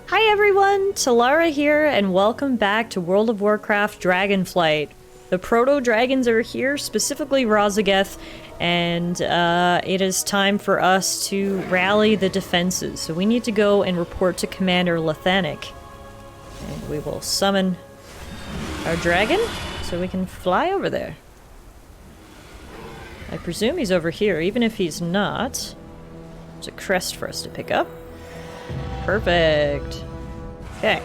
Hi everyone, Tallara here, and welcome back to World of Warcraft Dragonflight. The proto-dragons are here, specifically Razageth, and it is time for us to rally the defenses. So we need to go and report to Commander Lethanic. And we will summon our dragon so we can fly over there. I presume he's over here, even if he's not. There's a crest for us to pick up. Perfect. Okay.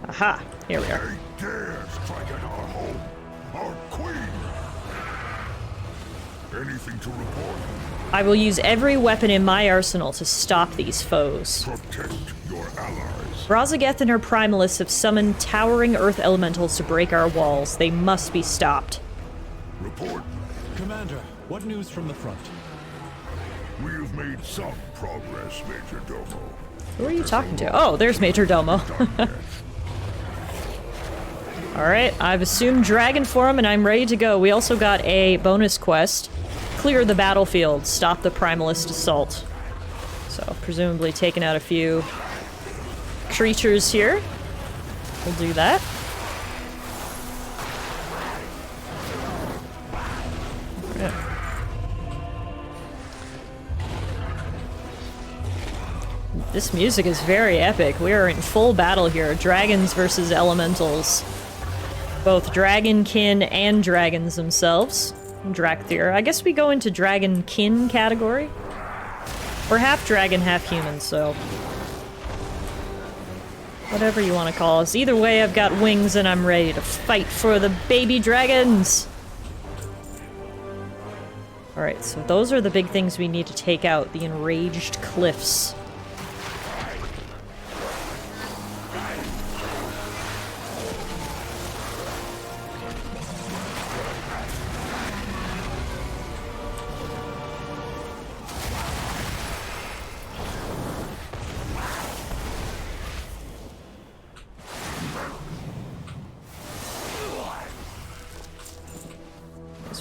Aha, here we are. They dare strike at our home, our queen. Anything to report? I will use every weapon in my arsenal to stop these foes. Protect your allies. Razageth and her primalists have summoned towering earth elementals to break our walls. They must be stopped. Report. Commander, what news from the front? We have made some progress, Major Domo. Who are you talking to? Oh, there's Major Domo. Alright, I've assumed dragon form and I'm ready to go. We also got a bonus quest. Clear the battlefield, stop the primalist assault. So, presumably taking out a few creatures here. We'll do that. Yeah. This music is very epic. We are in full battle here. Dragons versus elementals. Both dragonkin and dragons themselves. Drakthir. I guess we go into dragonkin category. We're half dragon, half human, so... whatever you want to call us. Either way, I've got wings and I'm ready to fight for the baby dragons! Alright, so those are the big things we need to take out. The enraged cliffs.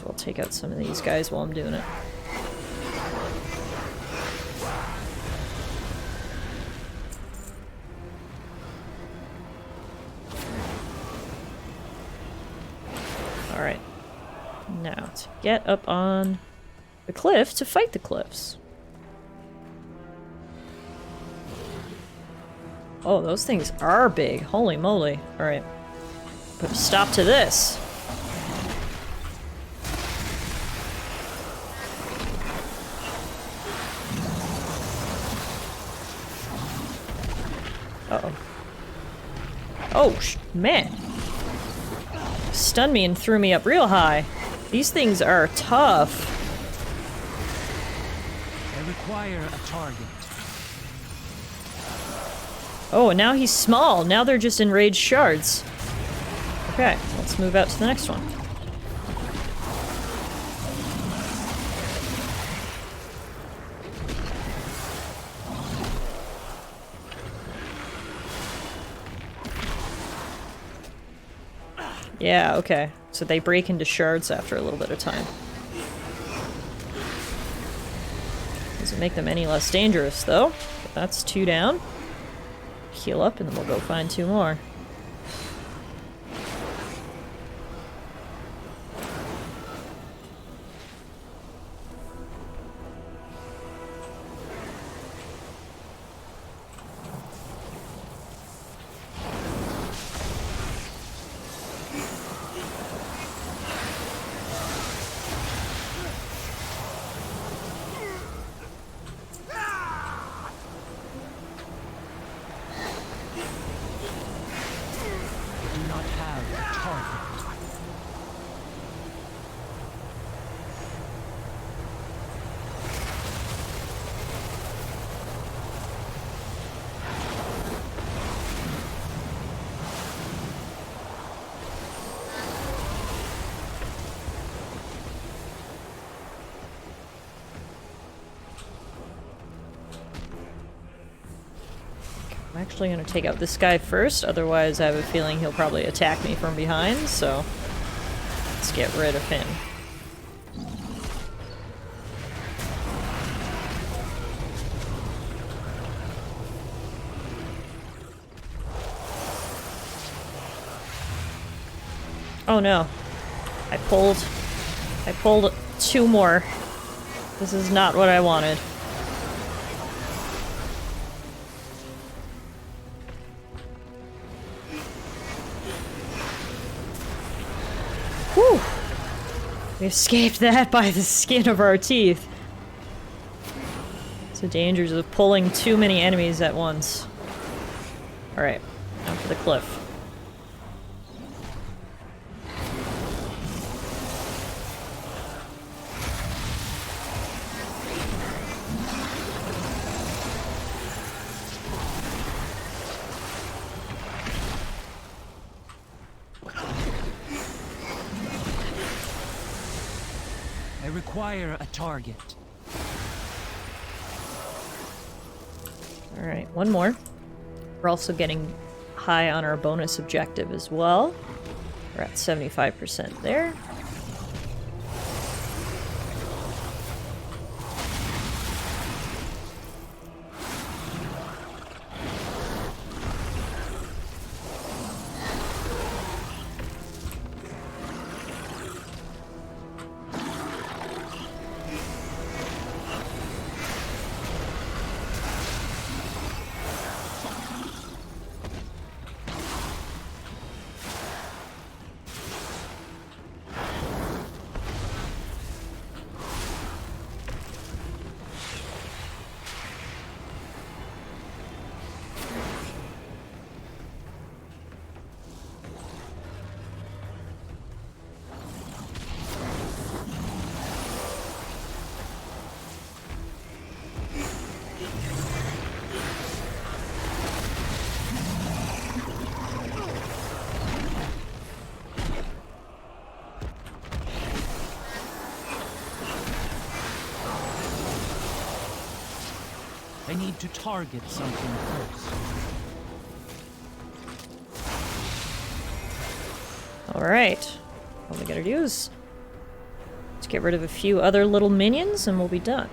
We'll take out some of these guys while I'm doing it. Alright. Now, to get up on the cliff to fight the cliffs. Oh, those things are big. Holy moly. Alright. Put a stop to this. Uh-oh. Oh, man. Stunned me and threw me up real high. These things are tough. I require a target. Oh, and now he's small. Now they're just enraged shards. Okay, let's move out to the next one. Yeah, okay. So they break into shards after a little bit of time. Doesn't make them any less dangerous, though. But that's 2 down. Heal up, and then we'll go find 2 more. I'm actually going to take out this guy first, otherwise I have a feeling he'll probably attack me from behind, so let's get rid of him. Oh no. I pulled 2 more. This is not what I wanted. Whew! We escaped that by the skin of our teeth. It's the dangers of pulling too many enemies at once. Alright, down for the cliff. I require a target. Alright, one more. We're also getting high on our bonus objective as well. We're at 75% there. I need to target something first. Alright. All we gotta do is let's get rid of a few other little minions and we'll be done.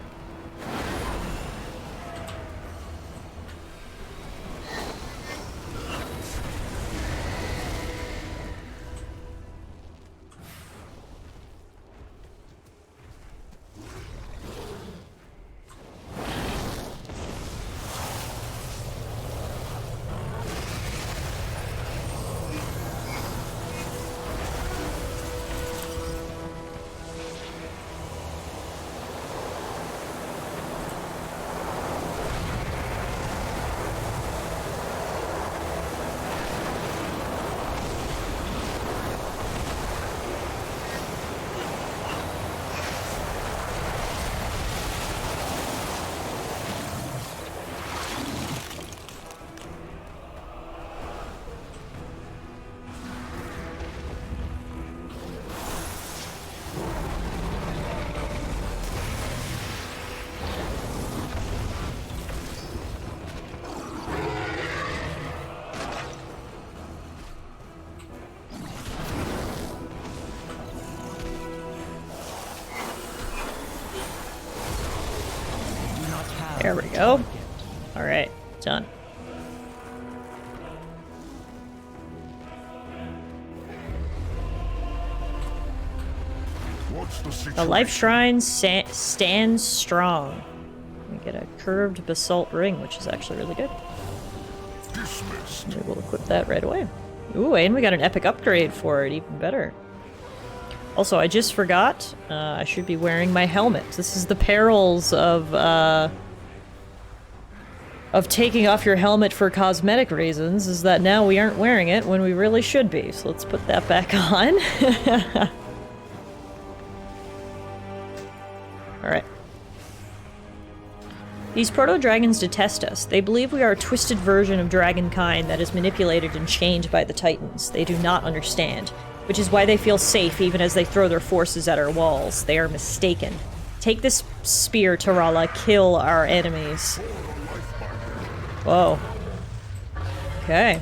There we go. Alright, done. What's the situation? The life shrine stands strong. We get a curved basalt ring, which is actually really good. Dismissed. We will equip that right away. Ooh, and we got an epic upgrade for it, even better. Also, I just forgot, I should be wearing my helmet. This is the perils of taking off your helmet for cosmetic reasons, is that now we aren't wearing it when we really should be. So let's put that back on. Alright. These proto-dragons detest us. They believe we are a twisted version of dragonkind that is manipulated and chained by the titans. They do not understand, which is why they feel safe even as they throw their forces at our walls. They are mistaken. Take this spear, Tallara. Kill our enemies. Whoa. Okay.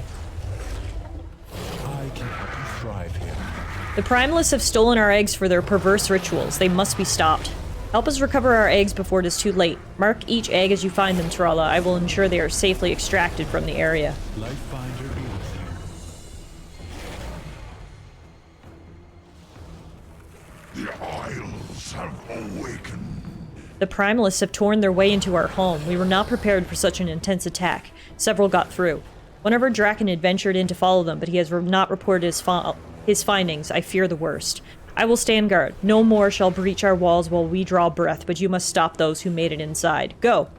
I can help you thrive here. The Primalists have stolen our eggs for their perverse rituals. They must be stopped. Help us recover our eggs before it is too late. Mark each egg as you find them, Tallara. I will ensure they are safely extracted from the area. Life finder be with The primalists have torn their way into our home. We were not prepared for such an intense attack. Several got through. One of our Draken had ventured in to follow them, but he has not reported his findings. I fear the worst. I will stand guard. No more shall breach our walls while we draw breath, but you must stop those who made it inside. Go!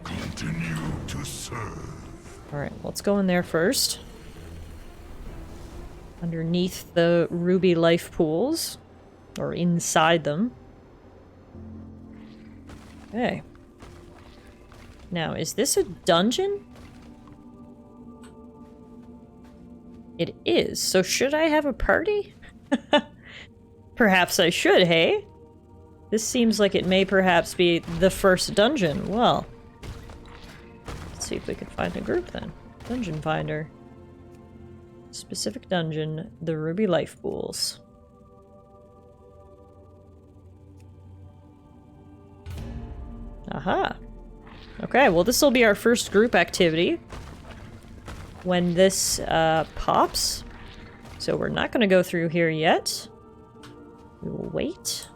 Continue to serve. Alright, let's go in there first. Underneath the ruby life pools. Or inside them. Okay. Now, is this a dungeon? It is. So should I have a party? Perhaps I should, hey? This seems like it may perhaps be the first dungeon. Well, let's see if we can find a group then. Dungeon finder. Specific dungeon, the ruby life pools. Aha. Okay, well this will be our first group activity when this pops. So we're not going to go through here yet. We will wait.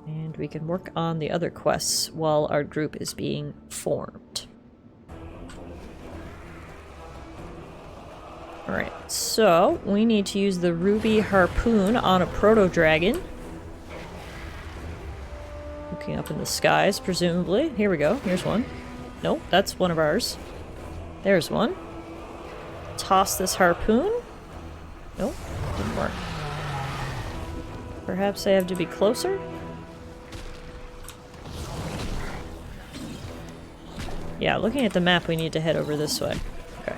And we can work on the other quests while our group is being formed. Alright, so we need to use the ruby harpoon on a proto-dragon. Looking up in the skies, presumably. Here we go. Here's one. Nope, that's one of ours. There's one. Toss this harpoon. Nope, didn't work. Perhaps I have to be closer? Yeah, looking at the map, we need to head over this way. Okay.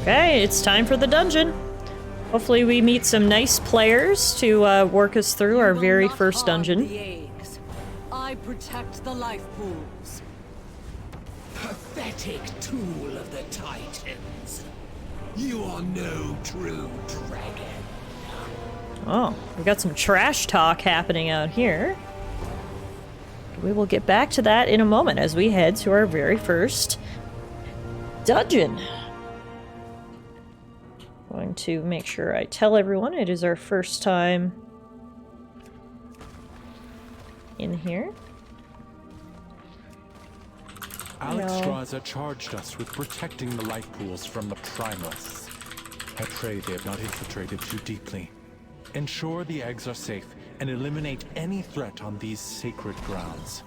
Okay, it's time for the dungeon. Hopefully we meet some nice players to work us through our very first dungeon. I protect the life pools. Pathetic tool of the Titans. You are no true dragon. Oh, we got some trash talk happening out here. We will get back to that in a moment as we head to our very first dungeon. Going to make sure I tell everyone it is our first time in here. Alexstrasza charged us with protecting the life pools from the primalists. I pray they have not infiltrated too deeply. Ensure the eggs are safe and eliminate any threat on these sacred grounds.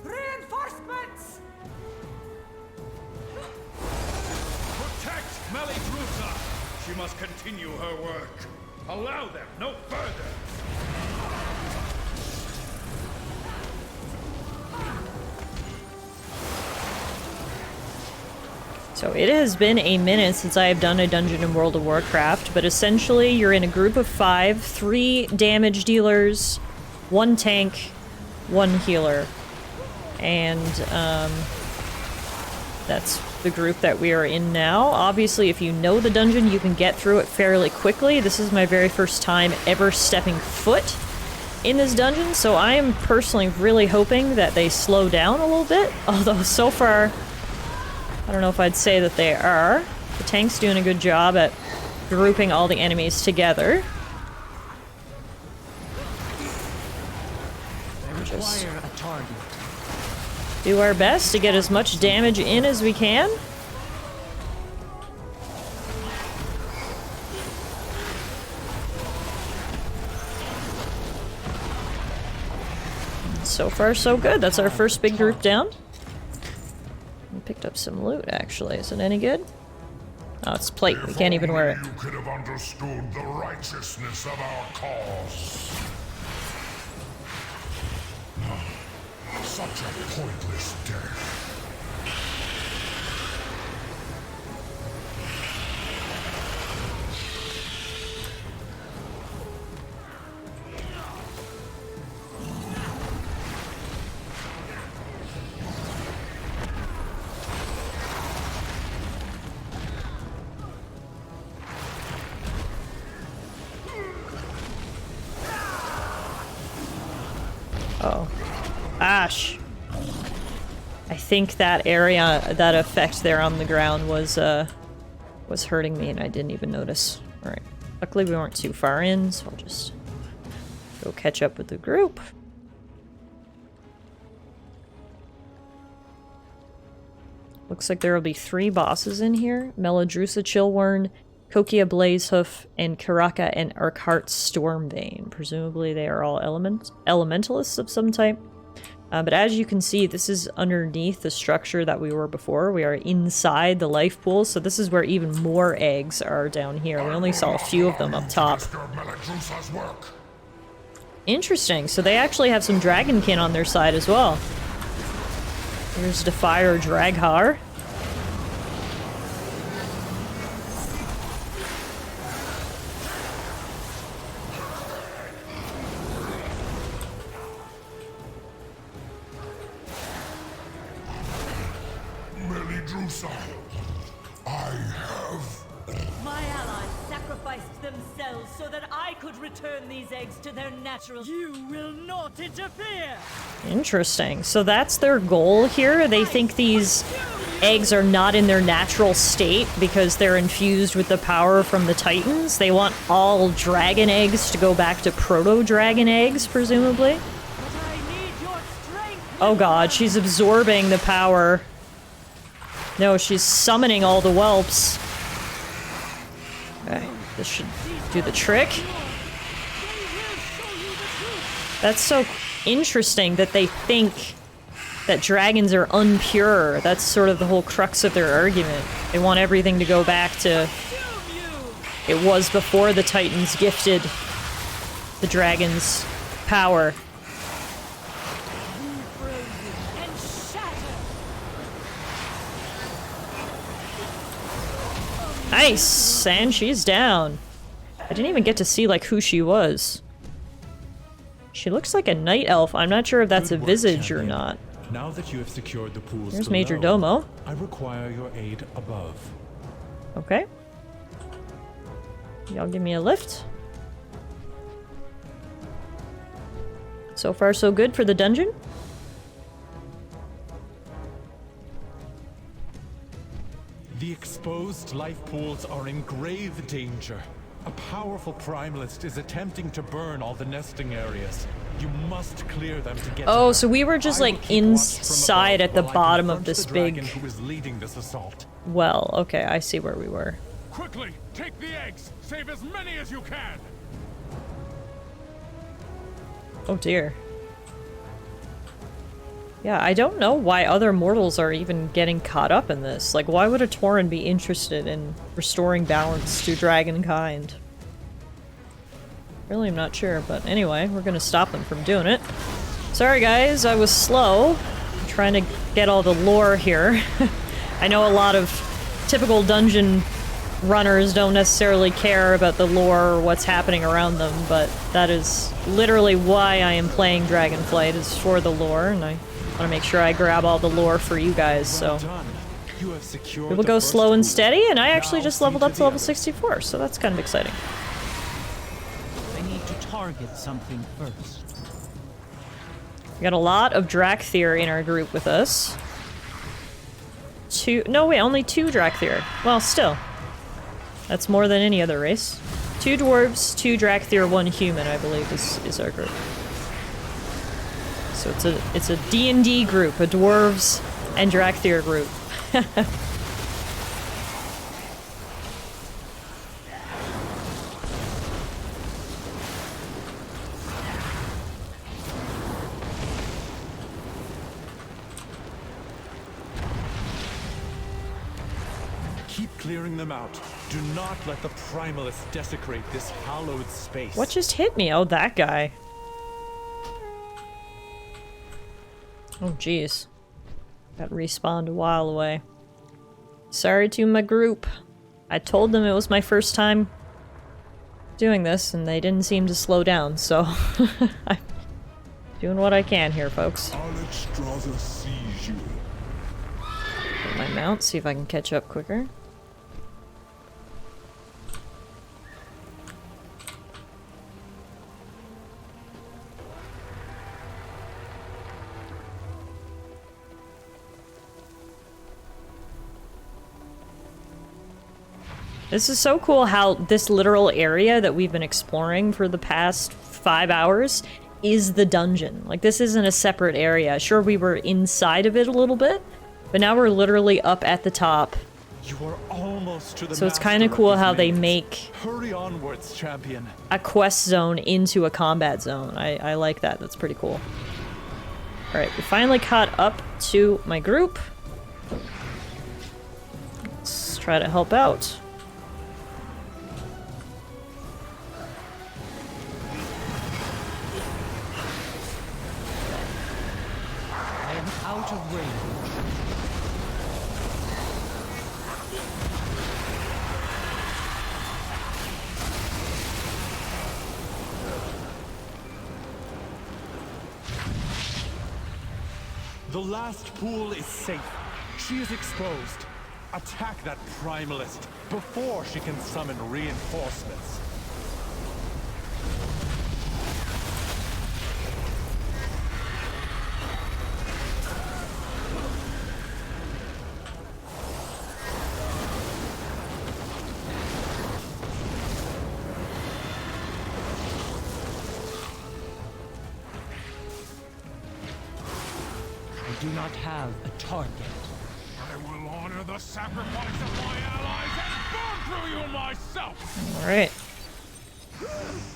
Reinforcements! Protect Melitrusa! She must continue her work. Allow them no further! So it has been a minute since I have done a dungeon in World of Warcraft, but essentially you're in a group of 5, 3 damage dealers, 1 tank, 1 healer. And that's the group that we are in now. Obviously, if you know the dungeon, you can get through it fairly quickly. This is my very first time ever stepping foot in this dungeon, so I am personally really hoping that they slow down a little bit, although so far I don't know if I'd say that they are. The tank's doing a good job at grouping all the enemies together. I require a target. Do our best to get as much damage in as we can. So far, so good. That's our first big group down. We picked up some loot, actually. Is it any good? Oh, it's plate. We can't even wear it. You could have understood the righteousness of our cause. Such a pointless death. Uh-oh. Ash! I think that area, that effect there on the ground was hurting me and I didn't even notice. Alright. Luckily we weren't too far in, so I'll just go catch up with the group. Looks like there will be 3 bosses in here. Meladrusa Chillworn, Kokia Blazehoof, and Karaka and Arkheart Stormvein. Presumably they are all elementalists of some type. But as you can see, this is underneath the structure that we were before. We are inside the life pool, so this is where even more eggs are down here. We only saw a few of them up top. Interesting, so they actually have some dragonkin on their side as well. Here's Defier Draghar. I have... My allies sacrificed themselves so that I could return these eggs to their natural... You will not interfere! Interesting. So that's their goal here. They think these eggs are not in their natural state because they're infused with the power from the Titans. They want all dragon eggs to go back to proto-dragon eggs, presumably. But I need your strength! Oh god, she's absorbing the power. No, she's summoning all the whelps. Okay, this should do the trick. That's so interesting that they think that dragons are unpure. That's sort of the whole crux of their argument. They want everything to go back to... It was before the Titans gifted the dragons power. Nice! And she's down. I didn't even get to see, like, who she was. She looks like a night elf. I'm not sure if that's a visage or not. Now that you have secured the pools Here's below, Major Domo. I require your aid above. Okay. Y'all give me a lift. So far, so good for the dungeon. The exposed life pools are in grave danger. A powerful primalist is attempting to burn all the nesting areas. You must clear them to get Oh, to so we were just I will like keep watch from inside above at the while I bottom of confront this the big dragon who is leading this assault. well. Okay, I see where we were. Quickly, take the eggs! Save as many as you can! Oh dear. Yeah, I don't know why other mortals are even getting caught up in this. Like, why would a Tauren be interested in restoring balance to dragonkind? Really, I'm not sure, but anyway, we're gonna stop them from doing it. Sorry guys, I was slow. I'm trying to get all the lore here. I know a lot of typical dungeon runners don't necessarily care about the lore or what's happening around them, but that is literally why I am playing Dragonflight, is for the lore, and I want to make sure I grab all the lore for you guys, so... You have secured We will the go first slow and pool. steady, and I actually Now just see leveled to up to the level others. 64, so that's kind of exciting. I need to target something first. We got a lot of Drakthir in our group with us. No wait, only 2 Drakthir. Well, still. That's more than any other race. 2 dwarves, 2 Drakthir, 1 human, I believe, is our group. So it's a D&D group, a dwarves and Drakthir group. Keep clearing them out. Do not let the primalists desecrate this hallowed space. What just hit me? Oh, that guy. Oh, jeez. Got respawned a while away. Sorry to my group. I told them it was my first time doing this, and they didn't seem to slow down, so... I'm doing what I can here, folks. Alexstrasza sees you. Get my mount, see if I can catch up quicker. This is so cool how this literal area that we've been exploring for the past 5 hours is the dungeon. Like, this isn't a separate area. Sure, we were inside of it a little bit, but now we're literally up at the top. You are almost to the So it's kind of cool how they make Hurry onwards, champion. a quest zone into a combat zone. I like that. That's pretty cool. Alright, we finally caught up to my group. Let's try to help out. I am out of range. The last pool is safe. She is exposed. Attack that primalist before she can summon reinforcements. I do not have a target. I will honor the sacrifice of my allies and burn through you myself! Alright.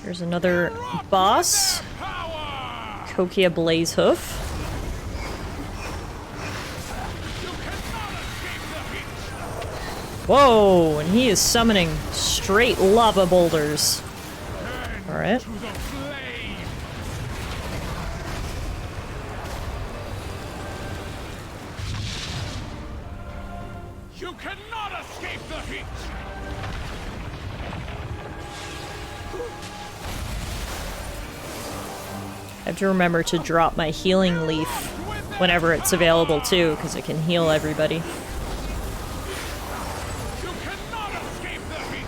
Here's another boss. Power! Kokia Blazehoof. You cannot escape the heat! Whoa, and he is summoning straight lava boulders. Alright. To the flame! You cannot escape the heat! I have to remember to drop my healing leaf whenever it's available too, because it can heal everybody. You cannot escape the heat!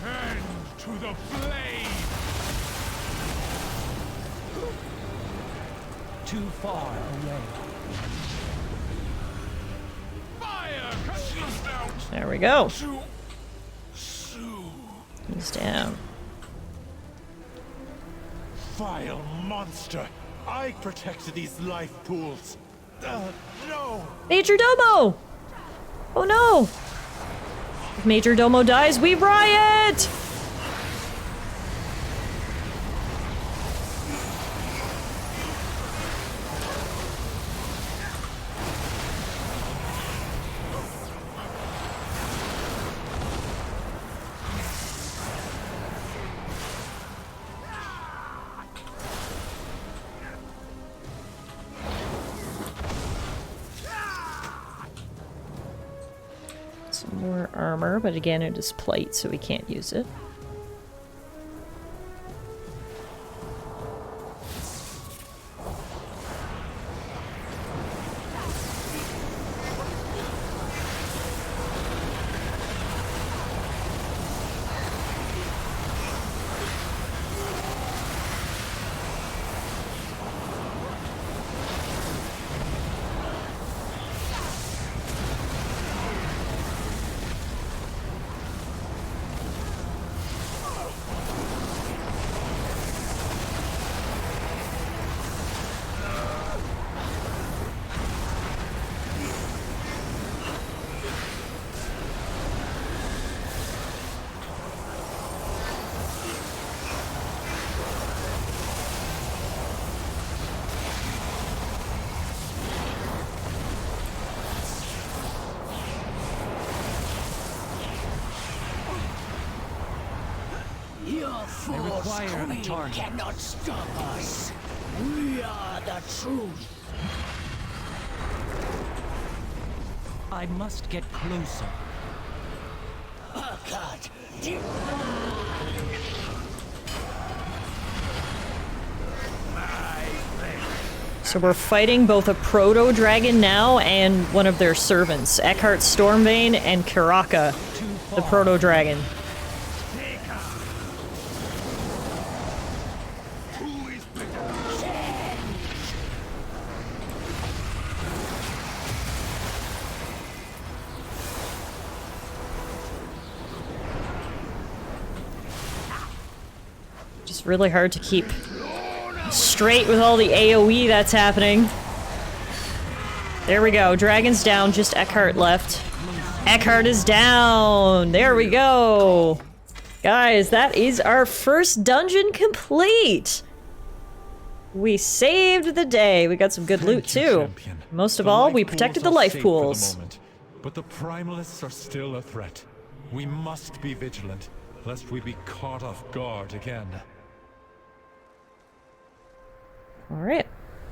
And to the flame! Too far away. Fire consumed out There we go. too soon. He's down. Vile monster! I protected these life pools. No! Major Domo! Oh no! If Major Domo dies, we riot! Some more armor, but again it is plate, so we can't use it. Your force require a queen target. cannot stop us. We are the truth. I must get closer. Cut. So we're fighting both a proto-dragon now and one of their servants, Eckhart Stormbane and Karaka, the proto-dragon. It's really hard to keep straight with all the AoE that's happening. There we go. Dragon's down. Just Eckhart left. Eckhart is down. There we go. Guys, that is our first dungeon complete. We saved the day. We got some good loot too. Champion. Most of The all, life we pools protected the are life safe for the pools. moment, but the primalists are still a threat. We must be vigilant, lest we be caught off guard again. Alright.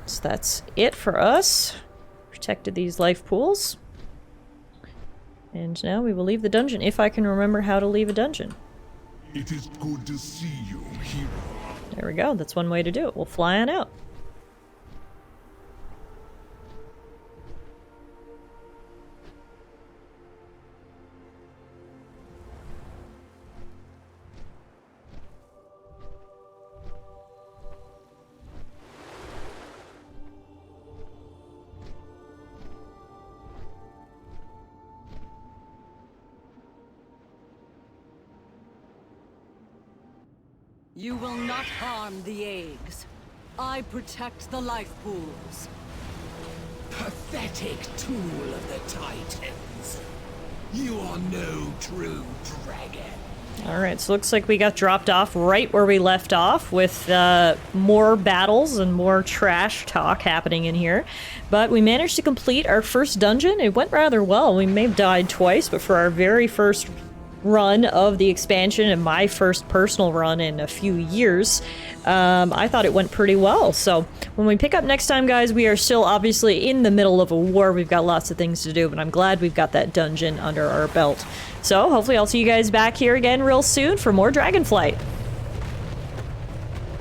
So that's it for us. Protected these life pools. And now we will leave the dungeon, if I can remember how to leave a dungeon. It is good to see you, hero. There we go. That's one way to do it. We'll fly on out. You will not harm the eggs. I protect the life pools. Pathetic tool of the Titans. You are no true dragon. Alright, so looks like we got dropped off right where we left off with more battles and more trash talk happening in here. But we managed to complete our first dungeon. It went rather well. We may have died twice, but for our very first run of the expansion and my first personal run in a few years, I thought it went pretty well. So when we pick up next time, guys, we are still obviously in the middle of a war. We've got lots of things to do, but I'm glad we've got that dungeon under our belt. So hopefully I'll see you guys back here again real soon for more Dragonflight.